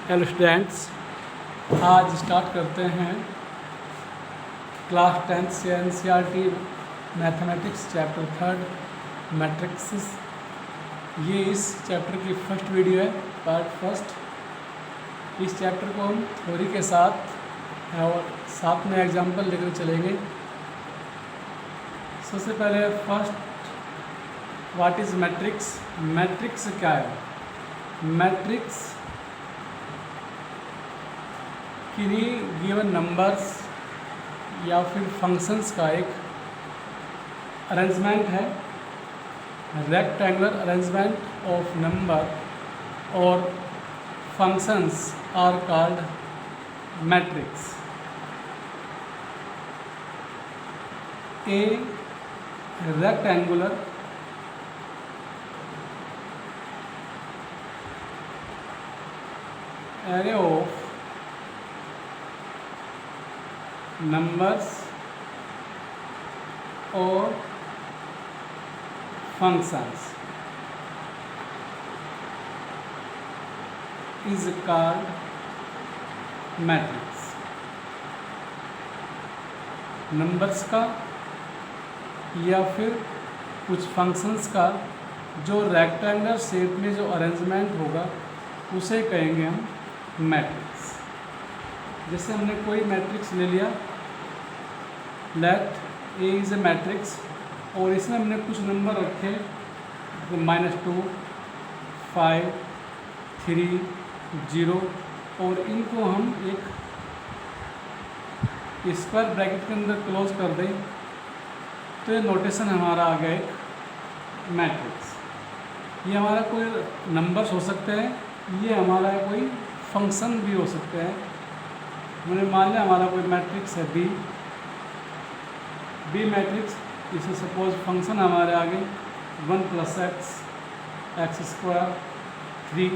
Hello students, आज start करते हैं क्लास 10th से NCERT मैथमेटिक्स चैप्टर 3 मैट्रिक्स। ये इस चैप्टर की फर्स्ट वीडियो है, पार्ट फर्स्ट। इस चैप्टर को हम थ्योरी के साथ और साथ में एग्जाम्पल लेकर चलेंगे। सबसे पहले first, what is matrix. Matrix क्या है? मैट्रिक्स किन्हीं गिवन नंबर्स या फिर फंक्शंस का एक अरेंजमेंट है, रेक्टेंगुलर अरेंजमेंट ऑफ नंबर और functions are called matrix. A rectangular array of numbers or functions is called matrix। Numbers का या फिर कुछ फंक्शंस का जो रेक्टेंगुलर शेप में जो अरेंजमेंट होगा उसे कहेंगे हम मैट्रिक्स। जैसे हमने कोई मैट्रिक्स ले लिया, let A is a matrix, और इसमें हमने कुछ नंबर रखे -2, 5, 3, 0, और इनको हम एक स्क्वायर ब्रैकेट के अंदर क्लोज कर दें तो ये नोटेशन हमारा आ गया एक मैट्रिक्स। ये हमारा कोई नंबर्स हो सकते हैं, ये हमारा कोई फंक्शन भी हो सकते हैं। मैंने मान लिया हमारा कोई मैट्रिक्स है बी मैट्रिक्स। इसे सपोज फंक्शन हमारे आगे 1 + x, x², 3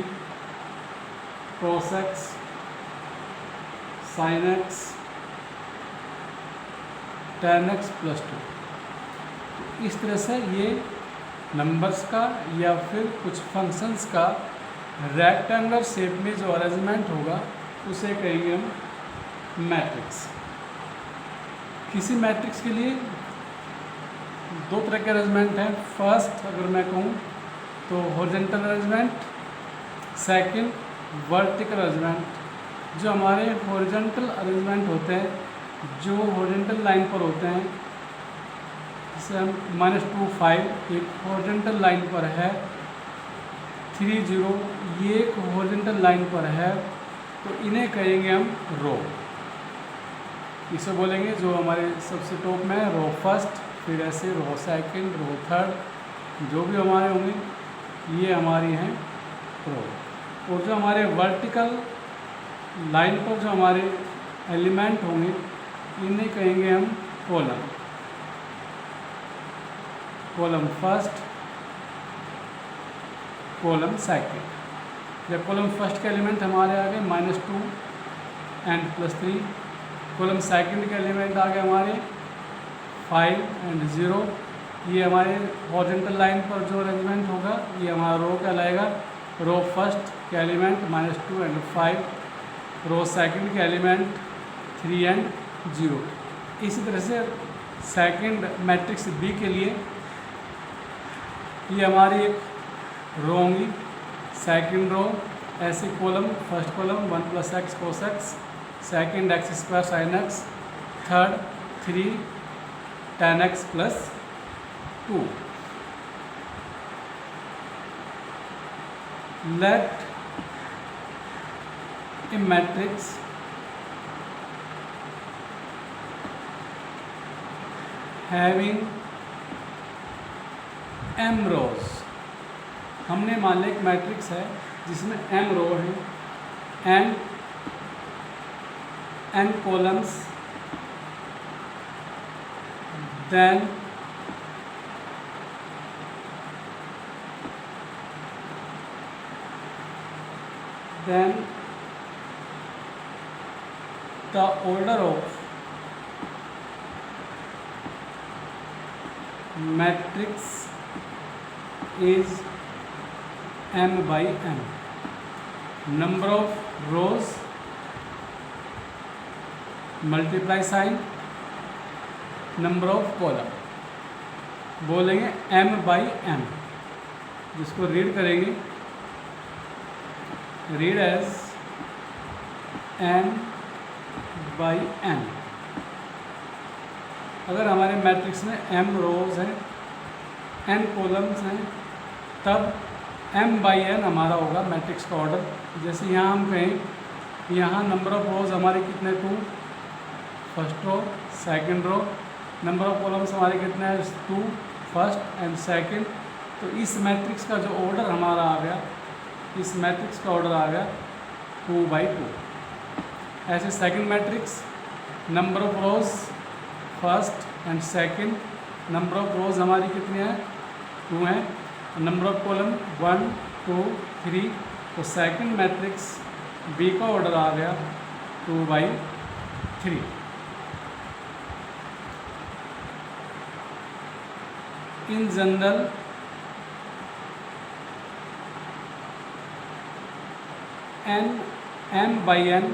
cos x, sin x, tan x + 2। इस तरह से ये नंबर्स का या फिर कुछ फंक्शंस का रेक्टेंगुलर शेप में जो अरेंजमेंट होगा उसे कहेंगे हम मैट्रिक्स। किसी मैट्रिक्स के लिए दो तरह के अरेंजमेंट हैं। फर्स्ट अगर मैं कहूँ तो horizontal arrangement, second vertical arrangement. जो हमारे हॉरिजॉन्टल अरेंजमेंट होते हैं, जो हॉरिजॉन्टल लाइन पर होते हैं, जैसे हम -2, 5 एक हॉरिजॉन्टल लाइन पर है, 3, 0 ये एक हॉरिजॉन्टल लाइन पर है, तो इन्हें कहेंगे हम रो। इसे बोलेंगे जो हमारे सबसे टॉप में है रो फर्स्ट, फिर ऐसे रो सेकंड, रो थर्ड, जो भी हमारे होंगे ये हमारी हैं रो। और जो हमारे वर्टिकल लाइन पर जो हमारे एलिमेंट होंगे इन्हें कहेंगे हम column. Column first, column second. जब कॉलम फर्स्ट के एलिमेंट हमारे आ गए -2 and +3, कॉलम सेकंड के एलिमेंट आ गए हमारे 5 and 0। ये हमारे हॉरिजॉन्टल लाइन पर जो अरेंजमेंट होगा ये हमारा रो कहलाएगा। रो फर्स्ट के एलिमेंट -2 and 5, रो सेकंड के एलिमेंट 3 and 0। इसी तरह से सेकंड मैट्रिक्स बी के लिए ये हमारी एक रो होंगी, सेकंड रो ऐसे column, first column 1 + x cos x, second x² sin x, third 3 tan x + 2। Let a matrix having m rows. हमने मान लिया एक मैट्रिक्स है जिसमें m रो है and n columns, then the order of matrix is m/n। Number of rows multiply sign number of column, बोलेंगे m/n, जिसको read करेंगे, रीड एज m/n। अगर हमारे मैट्रिक्स में m रोज हैं, n कॉलम्स हैं, तब m/n हमारा होगा मैट्रिक्स का ऑर्डर। जैसे यहाँ हम कहें, यहाँ नंबर ऑफ रोज हमारे कितने 2, first row second row, number of columns हमारे कितने हैं 2, फर्स्ट एंड सेकंड। तो इस मैट्रिक्स का जो ऑर्डर हमारा आ गया, इस मैट्रिक्स का ऑर्डर आ गया 2/2। ऐसे second matrix, number of rose first and second, number of रोज हमारी कितनी है 2 हैं, नंबर ऑफ कॉलम 1 2 3। तो सेकंड मैट्रिक्स बी का ऑर्डर आ गया 2/3। In general m/n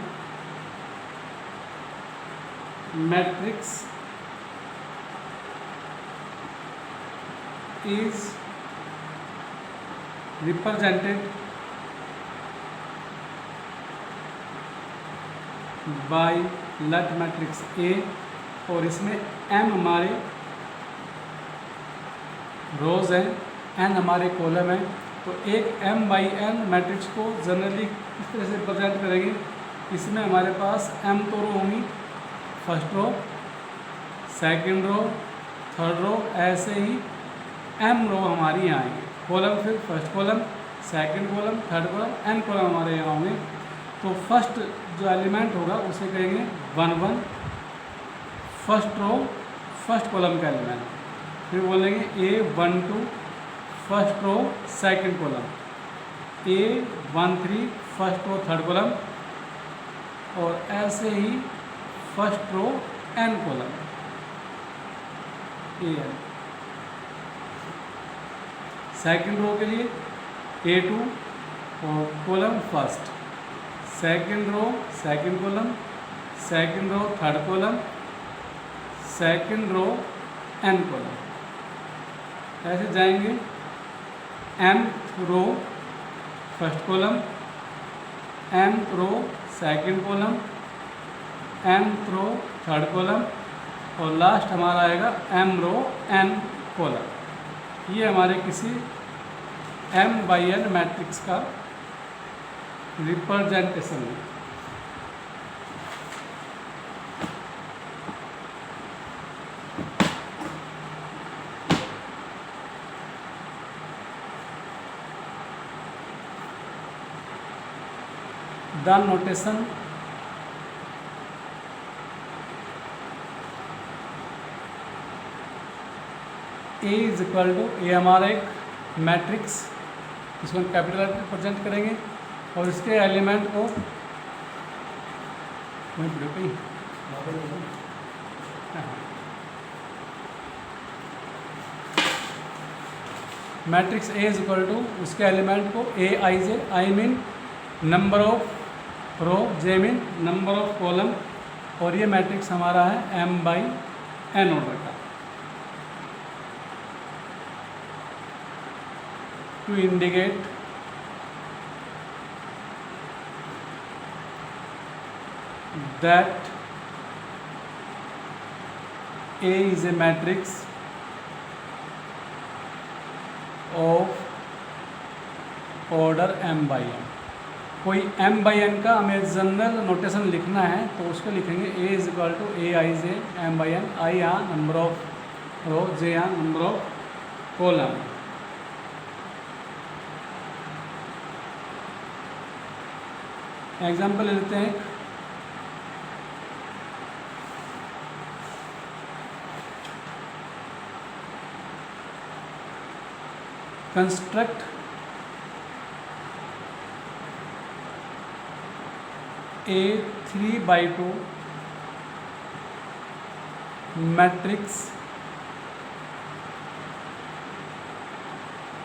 matrix is represented by let matrix A, और इसमें m हमारे रोज हैं, n हमारे कॉलम हैं। तो एक m/n मैट्रिक्स को जनरली किस तरह से रिप्रेजेंट करेंगे, इसमें हमारे पास m तो रो होंगी, first row second row third row, ऐसे ही m रो हमारी यहाँ आएंगे, कॉलम फिर first column second column third column n column हमारे यहाँ होंगे। तो फर्स्ट जो एलिमेंट होगा उसे कहेंगे 1 1, फर्स्ट रो फर्स्ट कॉलम का एलिमेंट, फिर बोलेंगे A12 first row second column, A13 first row third column, और ऐसे ही first row n column an। Second row के लिए A2 और column first, second row second column, second row third column, second row n column, ऐसे जाएंगे। mth row first column, mth row second column, mth row third column, और last हमारा आएगा m रो n column. ये हमारे किसी m/n matrix का representation है। The notation A is equal to, A हमारा एक मैट्रिक्स, इसको हम कैपिटल लेटर रिप्रेजेंट करेंगे, और इसके एलिमेंट को matrix A is equal to, उसके एलिमेंट को Aij, I mean number of row, J mean number of column, और ये मैट्रिक्स हमारा है m/n ऑर्डर का। To indicate that A is a matrix of order m/n। कोई m/n का हमें जनरल नोटेशन लिखना है तो उसको लिखेंगे A is equal to Aij m/n, I यहाँ नंबर ऑफ रो, जे यहाँ नंबर ऑफ कॉलम। एग्जाम्पल ले लेते हैं। Construct A 3/2 matrix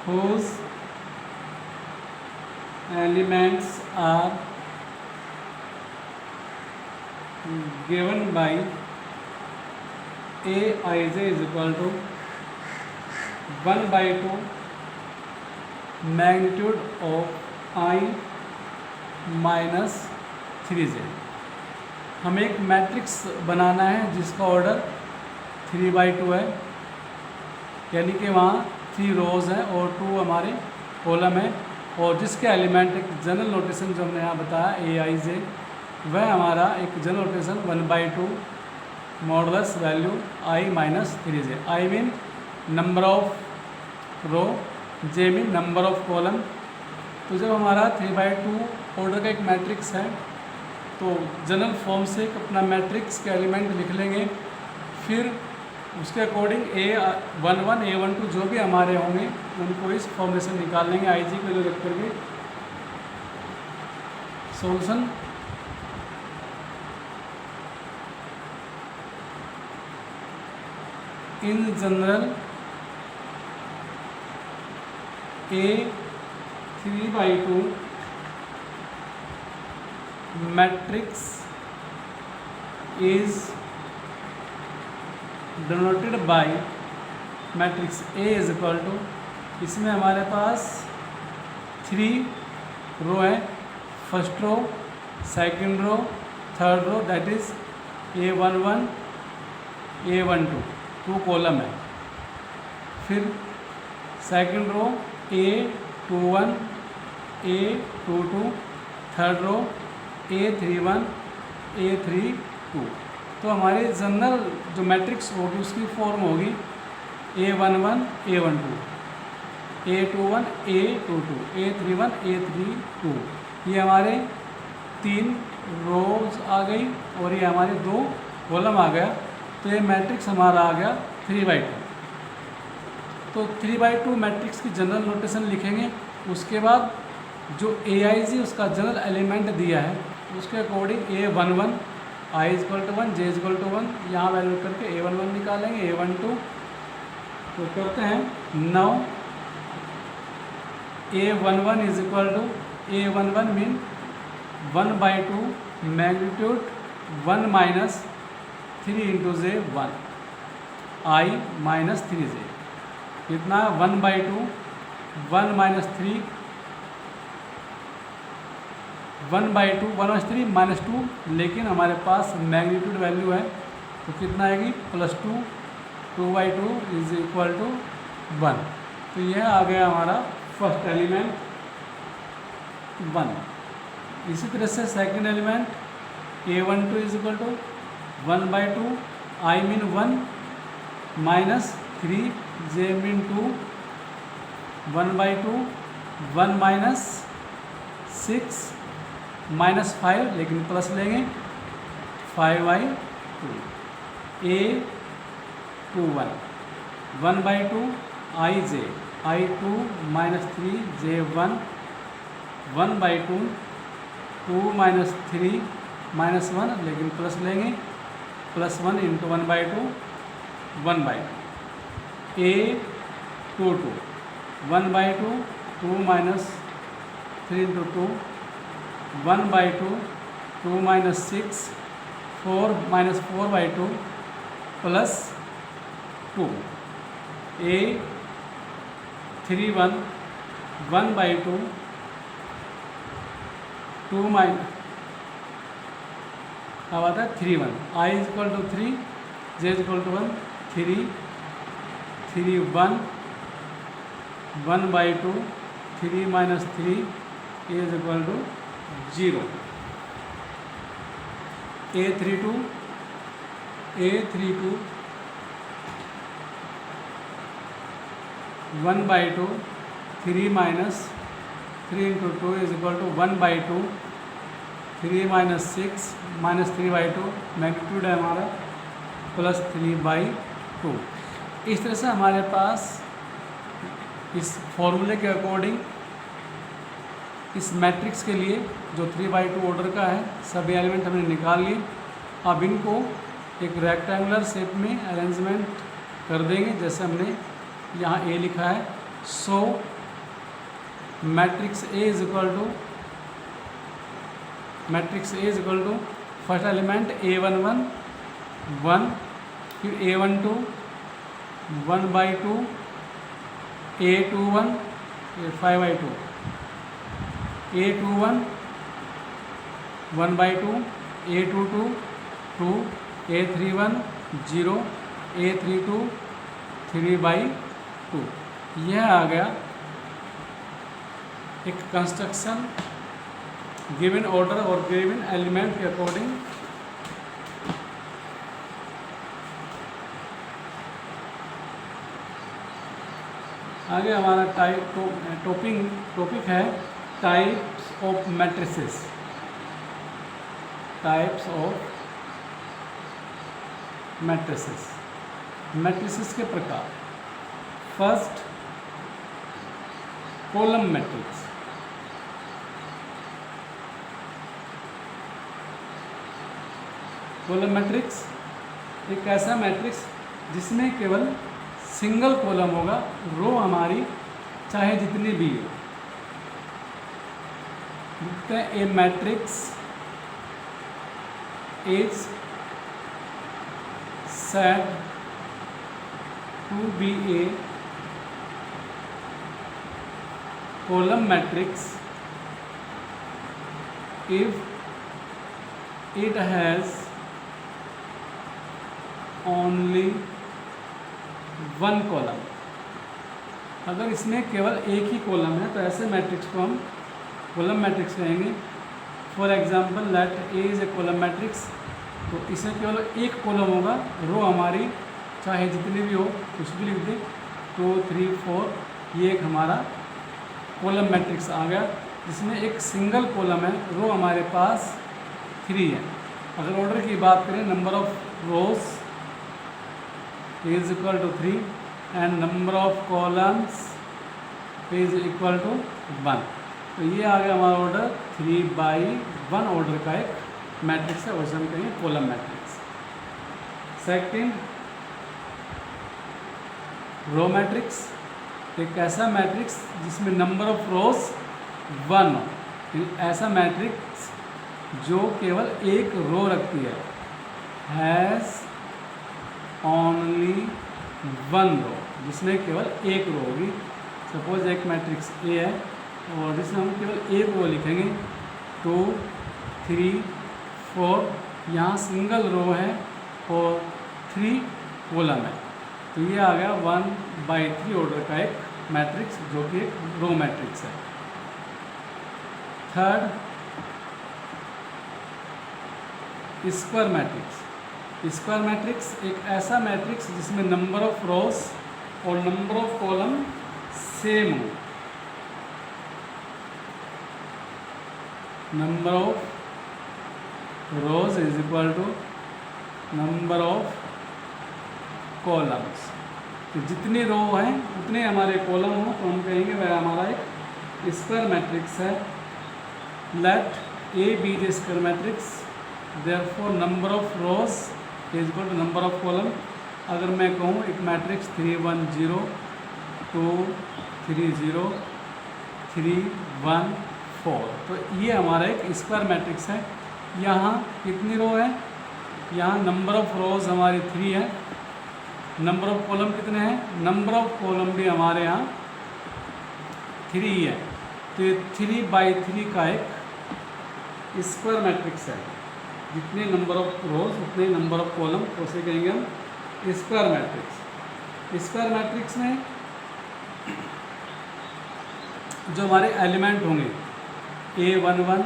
whose elements are given by A I J is equal to 1/2 magnitude of I minus 3j। हमें एक matrix बनाना है जिसका order 3/2 है, यानी कि वहाँ 3 रोज़ हैं और 2 हमारे कॉलम है, और जिसके एलिमेंट एक जनरल नोटेशन जो हमने यहाँ बताया ए आई जे, वह हमारा एक general notation 1/2 modulus value I minus 3j। I mean number of row, J mean number of column. तो जब हमारा 3/2 ऑर्डर का एक मैट्रिक्स है तो जनरल फॉर्म से एक अपना मैट्रिक्स के एलिमेंट लिख लेंगे, फिर उसके अकॉर्डिंग A11 A12 जो भी हमारे होंगे उनको इस फॉर्मेशन निकाल लेंगे आई जी को जो रख करके। Solution in general A3/2 matrix is denoted by matrix A is equal to, इसमें हमारे पास 3 रो है, first row, second row, third row, that is A11 A12 2 column है। फिर second row A21 A22, third row A31 A32। तो हमारे general जो matrix होगी उसकी फॉर्म होगी A11 A12 A21 A22 A31 A32। ये हमारे 3 रोज आ गई और ये हमारे 2 कॉलम आ गया। तो ये मैट्रिक्स हमारा आ गया 3/2। तो 3/2 मैट्रिक्स की जनरल नोटेशन लिखेंगे। उसके बाद जो AIG उसका जनरल एलिमेंट दिया है उसके according A11 I is equal to 1 J is equal to 1 यहाँ वैल्यू करके A11 निकालेंगे, A12 तो करते हैं। Now A11 is equal to A11 mean 1/2 magnitude 1 minus 3 into J 1 I minus 3J कितना 1/2 1 माइनस 3 1/2 1 माइनस 3 माइनस 2, लेकिन हमारे पास मैग्नीट्यूड वैल्यू है तो कितना आएगी +2 2/2 इज इक्वल टू 1। तो यह आ गया हमारा फर्स्ट एलिमेंट 1। इसी तरह से second element A12 is equal to 1/2 I mean 1 minus 3 J mean 2 1/2 1 minus 6 minus 5, लेकिन प्लस लेंगे 5/2 A21 1/2 IJ I2 minus 3 J1 1/2 2 minus 3 minus 1, लेकिन प्लस लेंगे +1 into 1/2 1/2 A22 1/2 2 minus 3 into 2 1/2 2 minus 6 4 minus 4/2 plus 2 A31 1/2 2 minus अब आता है 3/1 I is equal to 3 J is equal to 1 3 3/1 1/2 3 minus 3 A is equal to 0 A32 1/2 3 minus 3 into 2 is equal to 1/2 3 minus 6 minus 3/2 magnitude है हमारा +3/2। इस तरह से हमारे पास इस फॉर्मूले के अकॉर्डिंग इस मैट्रिक्स के लिए जो 3/2 ऑर्डर का है सभी एलिमेंट हमने निकाल लिए। अब इनको एक रेक्टेंगुलर शेप में अरेंजमेंट कर देंगे जैसे हमने यहाँ A लिखा है। So matrix A is equal to matrix A is equal to first element A11 1, फिर A12 1/2, A21 5/2, A21 1/2, A22 2, A31 0, A32 3/2। यह आ गया एक कंस्ट्रक्शन गिवन ऑर्डर और गिवन एलिमेंट के अकॉर्डिंग। आगे हमारा टॉपिक है types of matrices. Types of matrices, matrices के प्रकार। First, column matrix. Column matrix एक ऐसा मैट्रिक्स जिसमें केवल सिंगल कॉलम होगा, रो हमारी चाहे जितनी भी हो। लिखते हैं a matrix is said to be a column matrix if it has only one column. अगर इसमें केवल एक ही कॉलम है तो ऐसे मैट्रिक्स को हम कॉलम मैट्रिक्स कहेंगे। For example let A is A column matrix, तो इसमें केवल एक कॉलम होगा, रो हमारी चाहे जितनी भी हो कुछ भी लिख दें, 2 3 4, ये एक हमारा कॉलम मैट्रिक्स आ गया जिसमें एक सिंगल कॉलम है, रो हमारे पास 3 है। अगर ऑर्डर की बात करें, number of rose is equal to 3 and number of columns is equal to 1। तो ये आ गया हमारा ऑर्डर 3/1 ऑर्डर का एक मैट्रिक्स है, वैसे हम कहेंगे column matrix. Second, row matrix एक ऐसा मैट्रिक्स जिसमें नंबर ऑफ रोज 1 हो। ऐसा मैट्रिक्स जो केवल एक रो रखती है, हैज़ ओनली वन रो, जिसमें केवल एक रो होगी। सपोज एक मैट्रिक्स ए है और जिसमें हम केवल एक रो लिखेंगे, 2 3 4, यहाँ सिंगल रो है और 3 कॉलम है, तो ये आ गया 1/3 ऑर्डर का एक मैट्रिक्स जो कि एक रो मैट्रिक्स है। Third, square matrix. Square matrix एक ऐसा मैट्रिक्स जिसमें नंबर ऑफ रोज और नंबर ऑफ कॉलम सेम हो। Number of rows is equal to number of columns, तो जितनी रो हैं उतने हमारे कॉलम हो, तो हम कहेंगे वह हमारा एक स्क्वायर मैट्रिक्स है। Let A be the square matrix, therefore number of rows is equal to number of column. अगर मैं कहूँ एक मैट्रिक्स 3 1 0 2 3 0 3 1 4, तो ये हमारा एक स्क्वायर मैट्रिक्स है। यहाँ कितनी रो है, यहाँ नंबर ऑफ रोज हमारी 3 है, नंबर ऑफ कॉलम कितने हैं, नंबर ऑफ कॉलम भी हमारे यहाँ 3 है, तो ये 3/3 का एक स्क्वायर मैट्रिक्स है। जितने नंबर ऑफ रोज उतने नंबर ऑफ कॉलम, उसे कहेंगे हम स्क्वायर मैट्रिक्स। स्क्वायर मैट्रिक्स में जो हमारे एलिमेंट होंगे, A11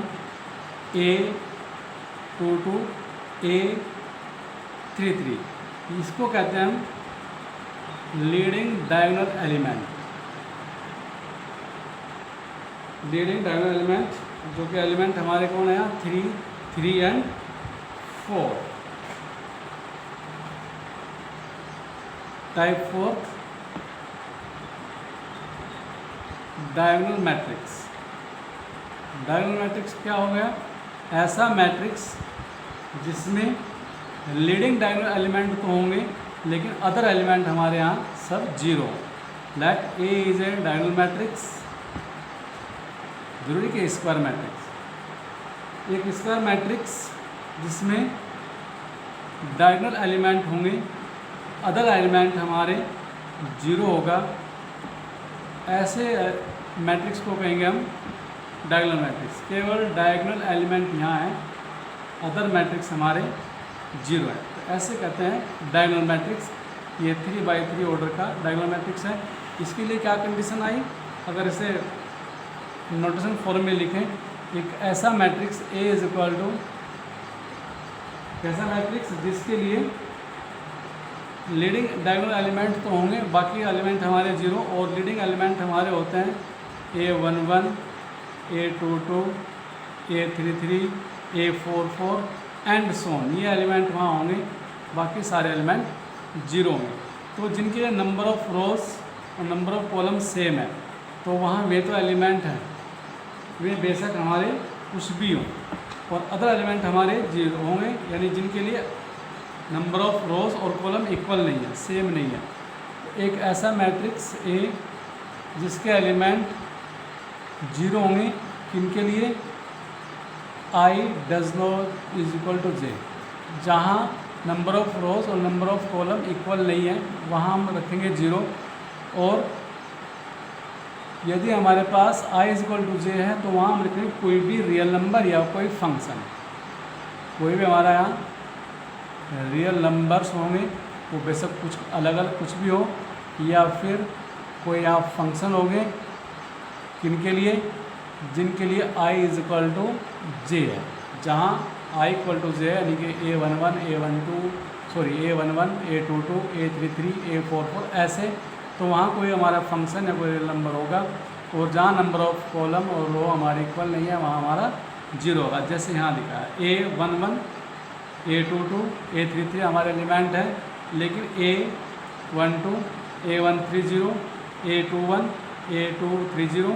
A22 A33, इसको कहते हैं हम leading diagonal element. Leading diagonal element जो कि एलिमेंट हमारे कौन है यहाँ, 3 3 and 4। Type 4, diagonal matrix. Diagonal matrix क्या हो गया, ऐसा मैट्रिक्स जिसमें लीडिंग डायगोनल एलिमेंट तो होंगे लेकिन अदर एलिमेंट हमारे यहाँ सब 0। Let A is a diagonal matrix, जरूरी कि स्क्वायर मैट्रिक्स। एक स्क्वायर मैट्रिक्स जिसमें डायगोनल एलिमेंट होंगे, अदर एलिमेंट हमारे जीरो होगा, ऐसे मैट्रिक्स को कहेंगे हम डायगोनल मैट्रिक्स। केवल डायगोनल एलिमेंट यहाँ है, अदर मैट्रिक्स हमारे जीरो है, तो ऐसे कहते हैं डायगोनल मैट्रिक्स। ये 3x3 ऑर्डर का डायगोनल मैट्रिक्स है। इसके लिए क्या कंडीशन आई, अगर इसे नोटेशन फॉर्म में लिखें, एक ऐसा matrix A is equal to, ऐसा मैट्रिक्स जिसके लिए लीडिंग डायगोनल एलिमेंट तो होंगे, बाकी एलिमेंट हमारे जीरो, और लीडिंग एलिमेंट हमारे होते हैं A11, A22, A33, A44 and सोन। ये एलिमेंट वहाँ होंगे, बाकी सारे एलिमेंट जीरो होंगे। तो जिनके लिए नंबर ऑफ रोज और नंबर ऑफ कॉलम सेम है, तो वहाँ वे तो एलिमेंट हैं, वे बेशक हमारे कुछ भी हों, और अदर एलिमेंट हमारे जीरो होंगे, यानी जिनके लिए नंबर ऑफ रोज और कॉलम इक्वल नहीं है, सेम नहीं है। एक ऐसा मैट्रिक्स A जिसके एलिमेंट जीरो होंगे, किनके लिए, I does not is equal to J, जहाँ नंबर ऑफ रोज और नंबर ऑफ कॉलम इक्वल नहीं है, वहाँ हम रखेंगे जीरो। और यदि हमारे पास I is equal to J है, तो वहाँ हम रखेंगे कोई भी रियल नंबर या कोई फंक्शन, कोई भी हमारा यहाँ रियल नंबर्स होंगे, वो बेशक कुछ अलग अलग कुछ भी हो, या फिर कोई आप फंक्शन होंगे, किनके लिए, जिनके लिए I is equal to J है, जहाँ I इक्वल टू J है, यानी कि A11, A11, A22, A33, A44 ऐसे, तो वहाँ कोई हमारा फंक्शन या कोई रियल नंबर होगा। और जहाँ नंबर ऑफ कॉलम और रो हमारे इक्वल नहीं है, वहाँ हमारा जीरो होगा। जैसे यहाँ लिखा है A11, A22, A33 हमारे एलिमेंट है, लेकिन A12, A130, A21, A230,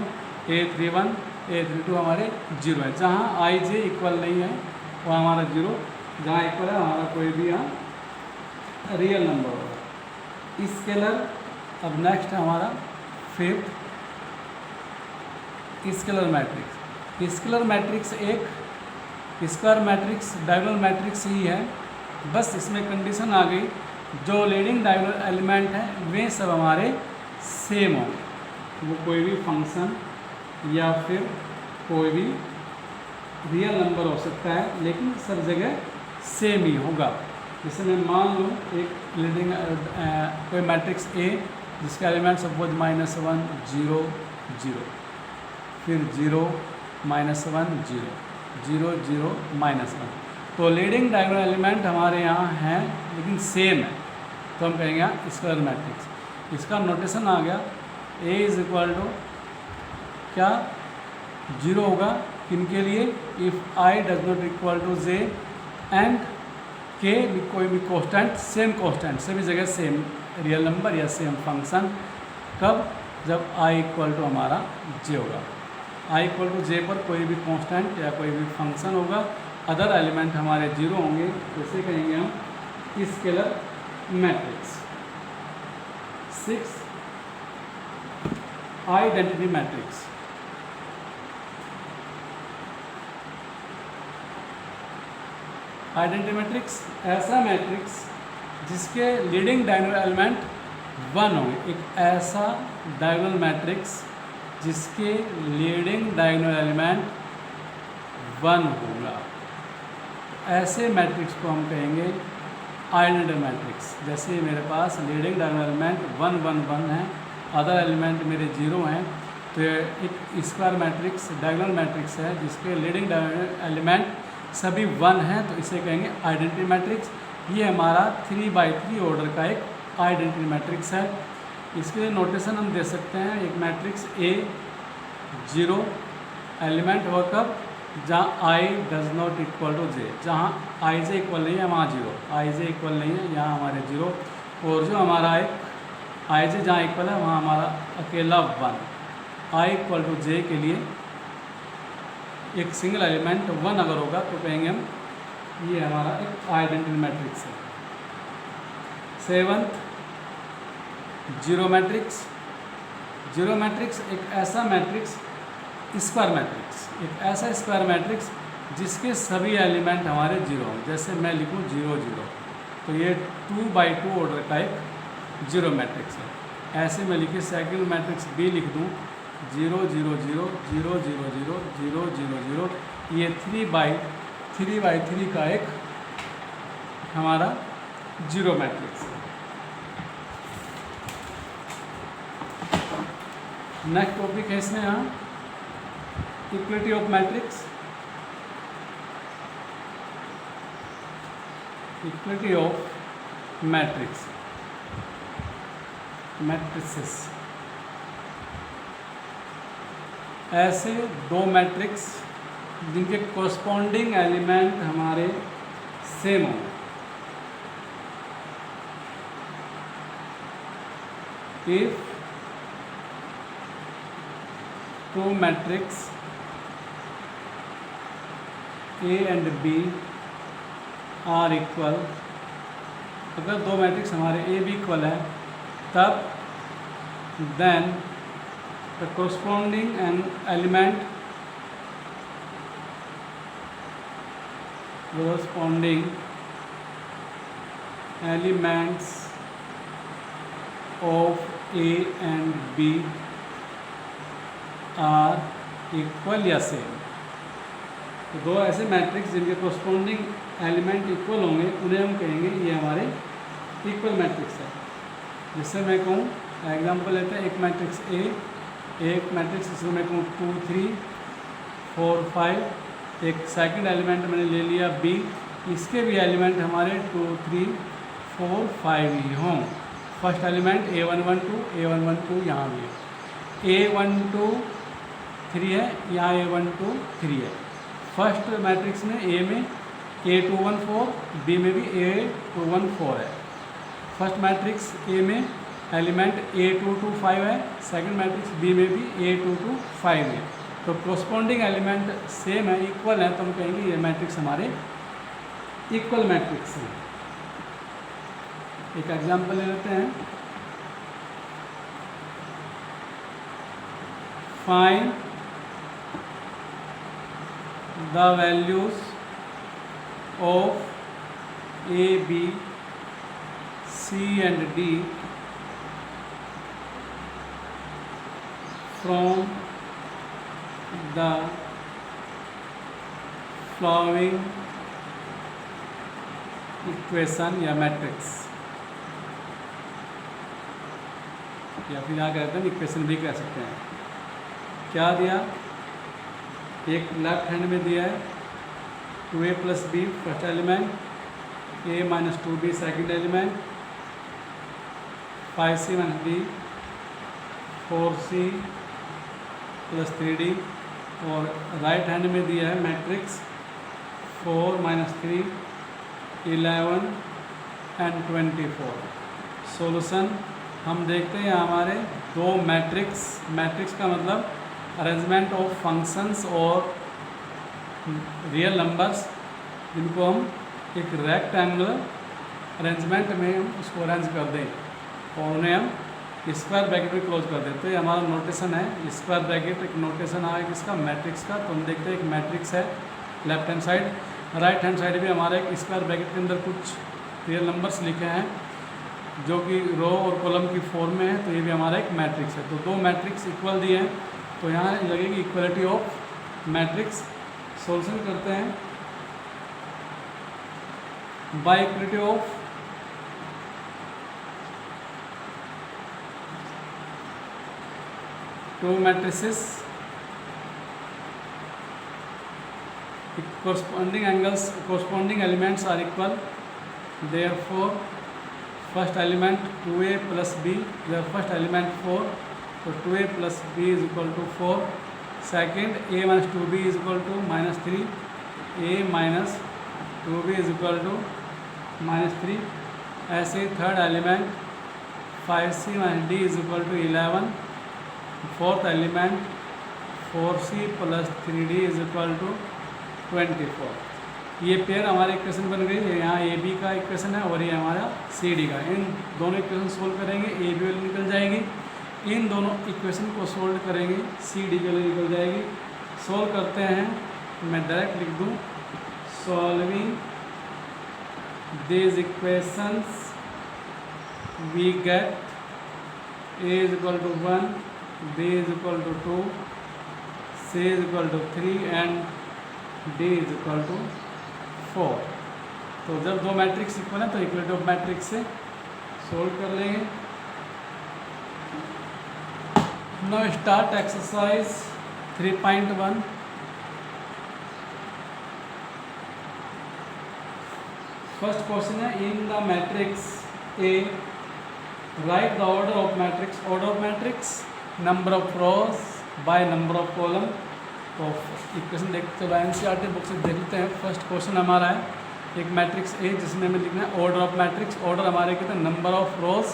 A31, A32 हमारे जीरो है। जहाँ I J इक्वल नहीं है, वहाँ हमारा जीरो, जहाँ इक्वल है हमारा कोई भी यहाँ रियल नंबर होगा। स्केलर, अब नेक्स्ट है हमारा fifth, scalar matrix. Scalar matrix एक स्क्वायर मैट्रिक्स, डायगोनल मैट्रिक्स ही है, बस इसमें कंडीशन आ गई, जो लीडिंग डायगोनल एलिमेंट हैं वे सब हमारे सेम होंगे, वो कोई भी फंक्शन या फिर कोई भी रियल नंबर हो सकता है, लेकिन सब जगह सेम ही होगा। जैसे मैं मान लूँ एक लीडिंग कोई मैट्रिक्स A जिसका एलिमेंट सपोज -1, 0, 0, फिर 0, -1, 0, 0, 0, -1, तो लीडिंग डायगोनल एलिमेंट हमारे यहाँ हैं लेकिन सेम है, तो हम कहेंगे यहाँ स्क्वायर मैट्रिक्स। इसका नोटेशन आ गया, A इज इक्वल टू क्या, जीरो होगा, किनके लिए, if I does not equal to J and K कोई भी कांस्टेंट, सेम कांस्टेंट, सभी जगह सेम रियल नंबर या सेम फंक्शन। कब, जब I इक्वल टू हमारा J होगा। I इक्वल टू J पर कोई भी कांस्टेंट या कोई भी फंक्शन होगा, अदर एलिमेंट हमारे जीरो होंगे, जैसे कहेंगे हम scalar matrix. 6 identity matrix. Identity matrix ऐसा मैट्रिक्स जिसके लीडिंग डायगोनल एलिमेंट 1 होंगे। एक ऐसा डायगोनल मैट्रिक्स जिसके लीडिंग डायगोनल एलिमेंट 1 होगा, ऐसे मैट्रिक्स को हम कहेंगे आइडेंटिटी मैट्रिक्स। जैसे मेरे पास लीडिंग डायगोनल एलिमेंट 1, 1, 1 है, अदर एलिमेंट मेरे जीरो हैं, तो एक स्क्वायर मैट्रिक्स डायगोनल मैट्रिक्स है जिसके लीडिंग डायगोनल एलिमेंट सभी 1 हैं, तो इसे कहेंगे आइडेंटिटी मैट्रिक्स। ये हमारा 3x3 ऑर्डर का एक आइडेंटिटी मैट्रिक्स है। इसके लिए नोटेशन हम दे सकते हैं, एक मैट्रिक्स A 0 एलिमेंट होगा कब, जहाँ I does not equal to J, जहाँ I J इक्वल नहीं है वहाँ जीरो, I J इक्वल नहीं है यहाँ हमारे जीरो, और जो हमारा एक I J जहाँ इक्वल है वहाँ हमारा अकेला 1। I इक्वल टू J के लिए एक सिंगल एलिमेंट 1 अगर होगा तो कहेंगे हम ये हमारा एक आइडेंटिटी मैट्रिक्स है। 7th zero matrix. एक ऐसा मैट्रिक्स स्क्वायर मैट्रिक्स, एक ऐसा स्क्वायर मैट्रिक्स जिसके सभी एलिमेंट हमारे जीरो हों। जैसे मैं लिखूँ 0 0, तो ये 2×2 ऑर्डर का एक जीरो मैट्रिक्स है। ऐसे मैं लिखी सेकंड मैट्रिक्स बी लिख दूँ 0 0 0 0 0 0 0 0 0, ये 3×3 का एक हमारा जीरो मैट्रिक्स है। नेक्स्ट टॉपिक है इसमें यहाँ equality of matrix. Equality of matrix, matrices. ऐसे दो मैट्रिक्स जिनके कोरस्पॉन्डिंग एलिमेंट हमारे सेम हों। If two matrix A and B are equal, अगर दो मैट्रिक्स हमारे A B इक्वल है तब then the corresponding element elements of A and B are equal या सेम। तो दो ऐसे मैट्रिक्स जिनके कोरस्पॉन्डिंग एलिमेंट इक्वल होंगे उन्हें हम कहेंगे ये हमारे इक्वल मैट्रिक्स है। जिससे मैं कहूँ, एग्जांपल लेते हैं, एक मैट्रिक्स ए, एक मैट्रिक्स जिसको मैं कहूँ 2 3 4 5, एक सेकंड एलिमेंट मैंने ले लिया बी, इसके भी एलिमेंट हमारे 2 3 4 5 ही हों। फर्स्ट एलिमेंट A1 1 2 A1 1 2 यहाँ भी है, A1 2 3 है, यहाँ A1 2 3 है। फर्स्ट मैट्रिक्स में ए में A2 1 4, बी में भी A2 1 4 है। फर्स्ट मैट्रिक्स ए में एलिमेंट A2 2 5 है, सेकंड मैट्रिक्स बी में भी A2 2 5 है। तो कोरस्पॉन्डिंग एलिमेंट सेम है, इक्वल है, तो हम कहेंगे ये मैट्रिक्स हमारे इक्वल मैट्रिक्स हैं। एक एग्जांपल ले लेते हैं, find the values of A, B, C and D from the following equation या मैट्रिक्स, या फिर यहाँ कहते हैं इक्वेशन भी कह सकते हैं। क्या दिया, एक लेफ्ट हैंड में दिया है 2A + B first element, A - 2B second element, 5C - D 4C + 3D, और राइट हैंड में दिया है मैट्रिक्स 4 - 3 11 and 24। सॉल्यूशन हम देखते हैं हमारे दो मैट्रिक्स, मैट्रिक्स का मतलब अरेंजमेंट ऑफ फंक्शंस और रियल नंबर्स, जिनको हम एक रेक्टेंगुलर अरेंजमेंट में हम उसको अरेंज कर दें और उन्हें हम स्क्वायर ब्रैकेट में क्लोज कर दें। तो ये हमारा नोटेशन है, स्क्वायर ब्रैकेट एक नोटेशन आएगा किसका, मैट्रिक्स का। तो हम देखते हैं एक मैट्रिक्स है left hand side, right hand side भी हमारा एक स्क्वायर ब्रैकेट के अंदर कुछ रियल नंबर्स लिखे हैं जो कि रो और कॉलम की फॉर्म में है। तो ये भी हमारा एक मैट्रिक्स है। तो दो मैट्रिक्स इक्वल दिए हैं, तो यहाँ लगेगी इक्वलिटी ऑफ मैट्रिक्स। सॉल्यूशन करते हैं, bye equality of to matrices corresponding elements are equal, therefore first element 2A + B, the first element 4, so 2A + B is equal to 4, second A - 2B is equal to -3, A - 2B is equal to -3, ऐसे third element 5C - D is equal to 11, fourth element 4C + 3D is equal to 24। ये pair हमारे equation बन गई है। यहाँ A B का equation है और ये हमारा सी डी का। इन दोनों इक्वेशन सोल्व करेंगे, ए बी वैल्यू निकल जाएगी। इन दोनों इक्वेशन को सोल्व करेंगे, सी डी की वैल्यू निकल जाएगी। सोल्व करते हैं मैं डायरेक्ट लिख दूँ solving these equations we get a is equal to 1, b is equal to 2, c is equal to 3 and d is equal to 4। तो जब दो मैट्रिक्स इक्वल है तो इक्वलिटी ऑफ मैट्रिक्स से सोल्व कर लेंगे। Now start exercise 3.1। First question है in the matrix A write the order of matrix. Order of matrix number of rows by number of column. तो इक्वेशन देखते हैं NCERT book से देख लेते हैं। फर्स्ट क्वेश्चन हमारा है एक मैट्रिक्स ए जिसमें हमें लिखना है ऑर्डर ऑफ मैट्रिक्स। ऑर्डर हमारे कहते हैं number of rose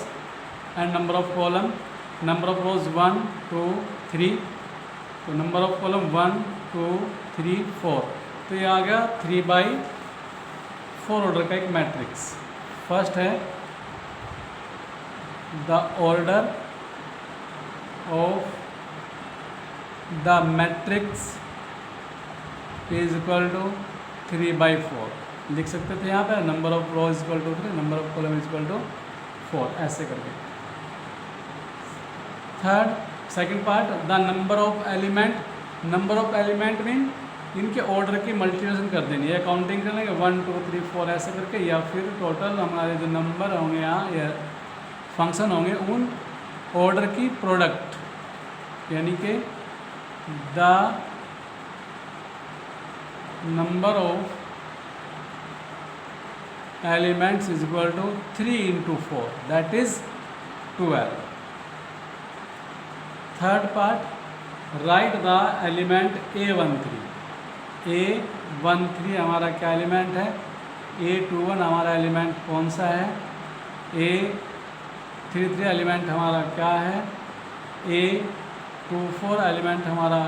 and number of column. Number of रोज 1 2 3, तो नंबर ऑफ कॉलम 1 2 3 4। तो ये आ गया 3/4 ऑर्डर का एक मैट्रिक्स। फर्स्ट है the order of the matrix is equal to 3/4। लिख सकते थे यहाँ पे number of row is equal to 3, number of column is equal to 4, ऐसे करके। Third second part the number of element. Number of element mean इनके order की multiplication कर देनी है, काउंटिंग कर लेंगे 1 2 3 4 ऐसे करके, या फिर टोटल हमारे जो नंबर होंगे यहाँ या फंक्शन होंगे उन ऑर्डर की प्रोडक्ट, यानी कि the number of elements is equal to 3 × 4 that is 12। Third part right the element A13। A13 हमारा क्या एलिमेंट है, A21 हमारा एलिमेंट कौन सा है, A33 एलिमेंट हमारा क्या है, A24 एलिमेंट हमारा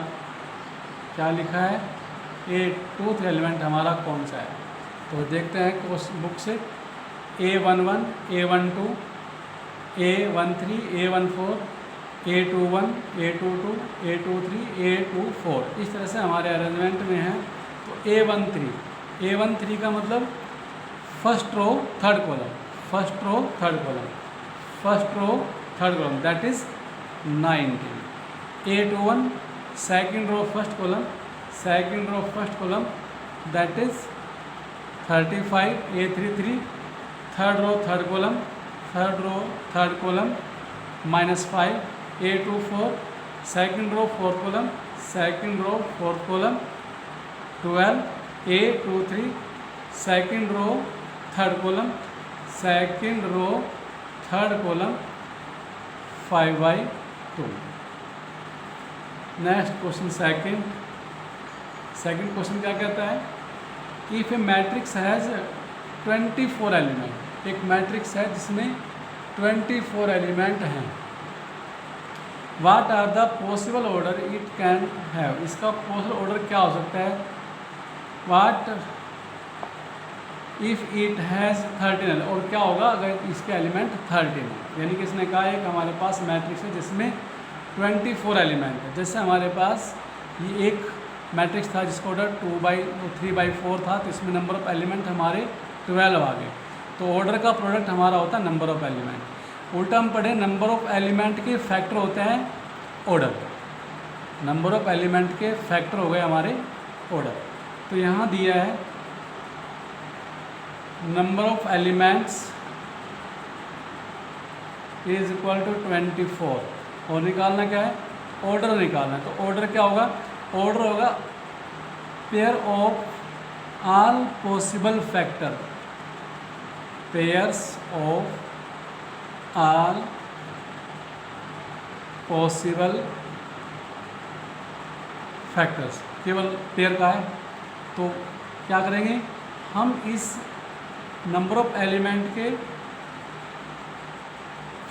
क्या लिखा है, A23 एलिमेंट हमारा कौन सा है। तो देखते हैं क्वेश्चन बुक से A11 A12 A13 A14 A21 A22 A23 A24 इस तरह से हमारे अरेंजमेंट में है। तो A13 का मतलब first row third column, first row third column, first row third column that is 19। A21 second row first column, second row first column that is 35। A33 third row third column, third row third column -5। A24 second row fourth column, second row fourth column 12। A23 second row third column, second row third column 5/2। Next question second question क्या कहता है, if A matrix has 24 element. एक matrix है जिसमें 24 element हैं। What are the possible order it can have. इसका possible order क्या हो सकता है, वाट इफ़ इट हैज़ 13। और क्या होगा अगर इसके एलिमेंट 13 है। यानी कि इसने कहा एक हमारे पास मैट्रिक्स है जिसमें 24 एलिमेंट है। जैसे हमारे पास ये एक मैट्रिक्स था जिसका ऑर्डर 3/4 था, तो इसमें नंबर ऑफ एलिमेंट हमारे 12 आ गए। तो ऑर्डर का प्रोडक्ट हमारा होता है नंबर ऑफ एलिमेंट। उल्टा हम पढ़े नंबर ऑफ एलिमेंट के फैक्टर होते हैं ऑर्डर। नंबर ऑफ एलिमेंट के फैक्टर हो गए हमारे ऑर्डर। तो यहाँ दिया है number of elements is equal to 24 और निकालना क्या है, ऑर्डर निकालना है। तो ऑर्डर क्या होगा, ऑर्डर होगा pair of all possible factor, pairs of all possible factors, केवल पेयर का है। तो क्या करेंगे हम इस नंबर ऑफ एलिमेंट के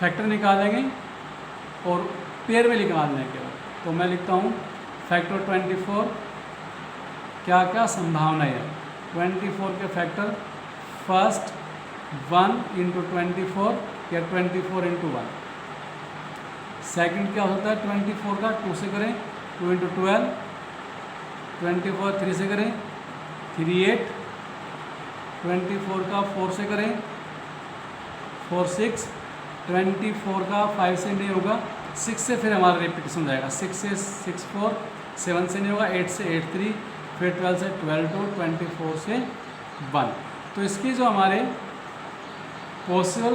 फैक्टर निकालेंगे और पेयर में निकालने के बाद। तो मैं लिखता हूँ फैक्टर 24 क्या क्या संभावना है। 24 के फैक्टर फर्स्ट 1 × 24 या 24 × 1। सेकंड क्या होता है 24 का 2 से करें 2 × 12 24 3 से करें 3 8, 24 का 4 से करें 4 6, 24 का 5 से नहीं होगा, 6 से फिर हमारा रिपीटेशन हो जाएगा, 6 से 6 4, 7 से नहीं होगा, 8 से 8 3, फिर 12 से 12 2, 24 से 1। तो इसकी जो हमारे पॉसिबल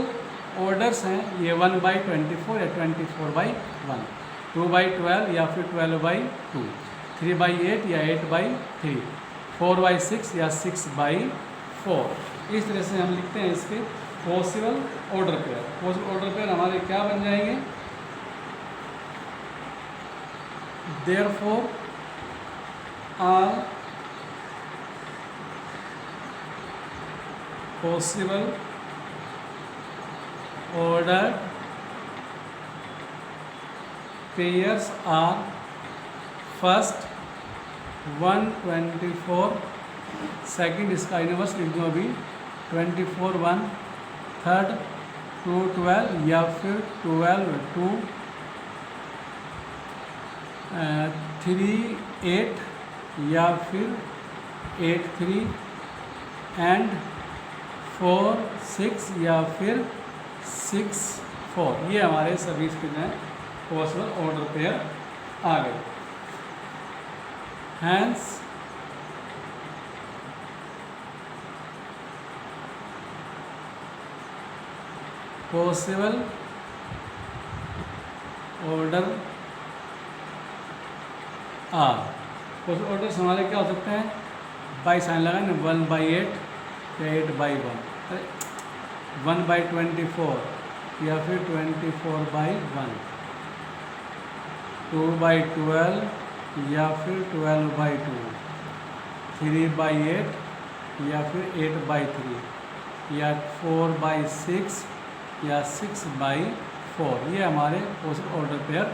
ऑर्डर्स हैं ये 1/24 या 24/1, 2/12 या फिर 12/2, 3/8 या 8/3, 4/6 या 6/4। इस तरह से हम लिखते हैं इसके possible order pair. Possible order pair हमारे क्या बन जाएंगे, therefore all possible ordered pairs are first 124, second इसका इनवर्स लिख दो अभी 24 1, थर्ड 2 12 या फिर 12 2, 3 8 या फिर 8 3, एंड 4 6 या फिर 6 4। ये हमारे सभी कितने हैं पॉसिबल ऑर्डर पेयर आ गए। Hence possible order are, possible orders हमारे क्या हो सकते हैं, बाई साइन लगाए ना, 1/8 या 8/1, 1/24 या फिर 24/1, 2/12 या फिर 12/2, 3/8 या फिर 8/3 या 4/6 या 6/4। ये हमारे पॉसिबल ऑर्डर पेयर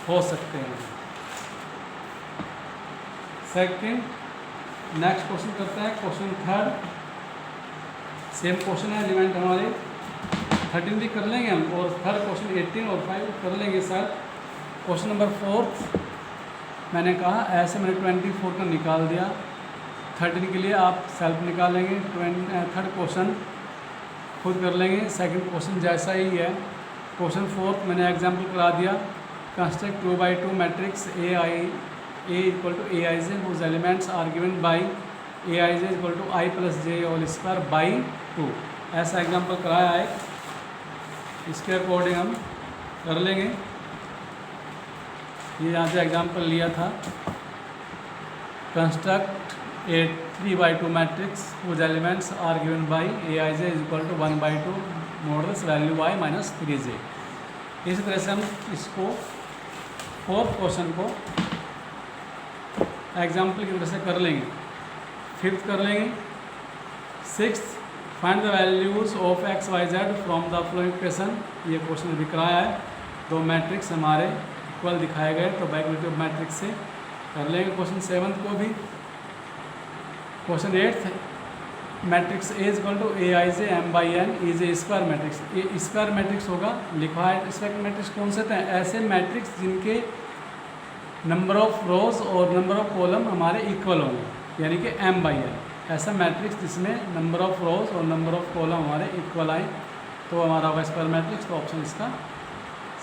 हो सकते हैं। सेकंड नेक्स्ट क्वेश्चन करते हैं, क्वेश्चन थर्ड। सेम क्वेश्चन है, एलिमेंट हमारे 13 भी कर लेंगे हम, और थर्ड क्वेश्चन 18 और 5 कर लेंगे सर। क्वेश्चन नंबर 4 मैंने कहा ऐसे मैंने 24 का निकाल दिया, 13 के लिए आप सेल्फ निकालेंगे, थर्ड क्वेश्चन खुद कर लेंगे। सेकंड क्वेश्चन जैसा ही है। क्वेश्चन 4 मैंने एग्जांपल करा दिया, construct 2/2 matrix A equal to Aij whose elements are given by Aij equal to I plus j whole square by 2। ऐसा एग्जांपल कराया है, इसके अकॉर्डिंग हम कर लेंगे। ये यहाँ से एग्जांपल लिया था, construct a 3/2 matrix whose elements are given by Aij is equal to 1/2 modulus value y minus 3j। इसी तरह से हम इसको फोर्थ क्वेश्चन को एग्जाम्पल की तरह से कर लेंगे। फिफ्थ कर लेंगे, sixth find the values of x y z from the flowing equation. ये क्वेश्चन अभी कराया है, दो मैट्रिक्स हमारे इक्वल दिखाए गए तो बाइक्वलिटी ऑफ मैट्रिक्स से कर लेंगे। क्वेश्चन 7 को भी। Question 8 matrix A equal to Aij m/n is a square matrix. ये स्क्वायर मैट्रिक्स होगा, लिखा है स्क्वायर मैट्रिक्स कौन से थे, ऐसे मैट्रिक्स जिनके नंबर ऑफ रोज और नंबर ऑफ कॉलम हमारे इक्वल होंगे, यानी कि m/n। ऐसा मैट्रिक्स जिसमें नंबर ऑफ रोज और नंबर ऑफ कॉलम हमारे इक्वल आए तो हमारा होगा स्क्वायर मैट्रिक्स। तो ऑप्शन इसका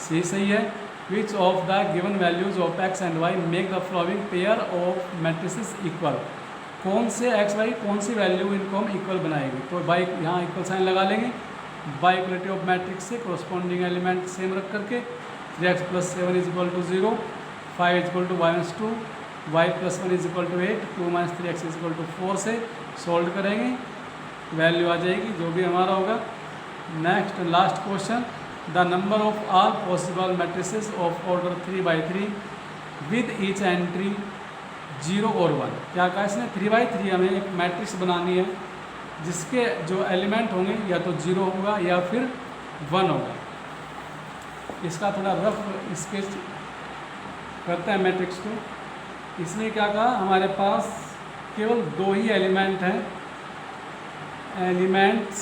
सी सही है। Which of the given values of x and y make the following pair of matrices equal. कौन से x y कौन सी वैल्यू इनको हम इक्वल बनाएंगे, तो बाई यहाँ इक्वल साइन लगा लेंगे। बाई इक्वलिटी ऑफ मैट्रिक्स से कोरस्पॉन्डिंग एलिमेंट सेम रख करके 3x + 7 is equal to 0, 5 is equal to -2, y + 1 is equal to 8, 2 - 3x is equal to 4 से सॉल्व करेंगे, वैल्यू आ जाएगी जो भी हमारा होगा। Next last question, the number of all possible matrices of order 3/3 with each entry 0 और 1। क्या कहा इसने, 3/3 हमें एक मैट्रिक्स बनानी है जिसके जो एलिमेंट होंगे या तो 0 होगा या फिर 1 होगा। इसका थोड़ा रफ स्केच करते हैं मैट्रिक्स को। इसने क्या कहा, हमारे पास केवल 2 ही एलिमेंट हैं, एलिमेंट्स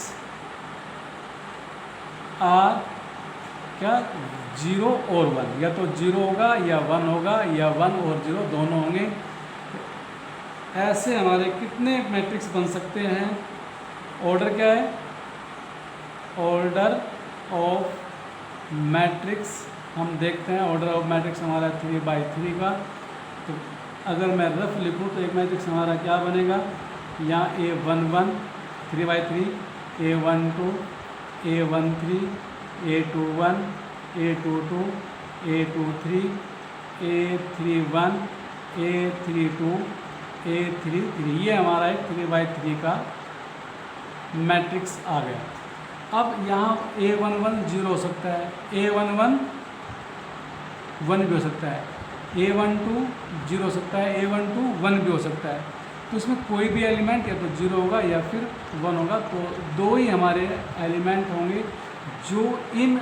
आर क्या 0 और 1, या तो 0 होगा या 1 होगा या 1 और 0 दोनों होंगे। ऐसे हमारे कितने मैट्रिक्स बन सकते हैं? ऑर्डर क्या है? ऑर्डर ऑफ मैट्रिक्स हम देखते हैं। ऑर्डर ऑफ मैट्रिक्स हमारा 3/3 का। तो अगर मैं रफ लिखूँ तो एक मैट्रिक्स हमारा क्या बनेगा? यहाँ A11 3/3, A12 A13 A21 A22 A23 A31 A32 A33, ये हमारा एक 3/3 का मैट्रिक्स आ गया। अब यहाँ A11 0 हो सकता है, A11 1 भी हो सकता है, A12 0 हो सकता है, A12 1 भी हो सकता है। तो इसमें कोई भी एलिमेंट या तो 0 होगा या फिर 1 होगा। तो दो ही हमारे एलिमेंट होंगे जो इन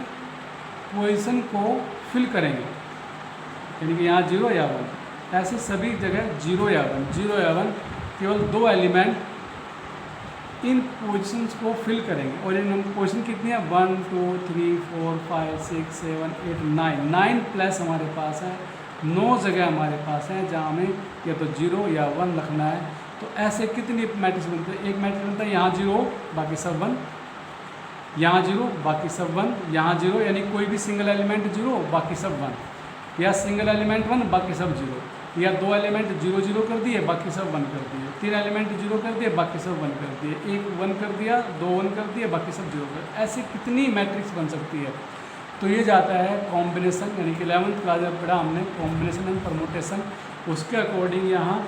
पोजीशन को फिल करेंगे, यानी कि यहाँ 0 या 1। ऐसे सभी जगह 0 या 1 केवल दो एलिमेंट इन पोजीशंस को फिल करेंगे। और इन पोजीशन कितनी है? 1 2 3 4 5 6 7 8 9 प्लस हमारे पास है, 9 जगह हमारे पास हैं जहाँ हमें या तो 0 या 1 रखना है। तो ऐसे कितनी मैट्रिक्स बनते हैं? एक मैट्रिक्स बनता है यहाँ 0 बाकी सब 1, यहाँ 0 बाकी सब 1, यहाँ 0, यानी कोई भी सिंगल एलिमेंट 0 बाकी सब 1, या सिंगल एलिमेंट 1 बाकी सब 0, या दो एलिमेंट 0 0 कर दिए बाकी सब 1 कर दिए, तीन एलिमेंट 0 कर दिए बाकी सब 1 कर दिए, एक 1 कर दिया, दो 1 कर दिए बाकी सब 0 कर। ऐसे कितनी मैट्रिक्स बन सकती है? तो ये जाता है कॉम्बिनेशन, यानी कि 11th क्लास में पढ़ा हमने कॉम्बिनेशन एंड परमुटेशन। उसके अकॉर्डिंग यहाँ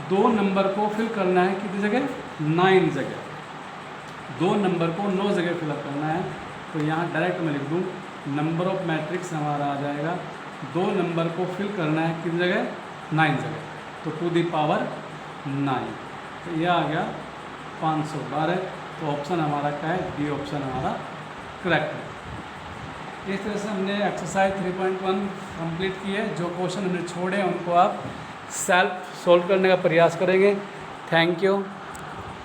दो नंबर को फिल करना है कितनी जगह? 9 जगह। दो नंबर को 9 जगह फिलअप करना है। तो यहाँ डायरेक्ट मैं लिख दूँ नंबर ऑफ मैट्रिक्स हमारा आ जाएगा, दो नंबर को फिल करना है कितनी जगह? 9 जगह। तो टू दी पावर 9, तो यह आ गया 512। तो ऑप्शन हमारा क्या है? डी ऑप्शन हमारा करेक्ट है। इस तरह से हमने एक्सरसाइज 3.1 कंप्लीट की है। जो क्वेश्चन हमने छोड़े हैं उनको आप सेल्फ सॉल्व करने का प्रयास करेंगे। Thank you.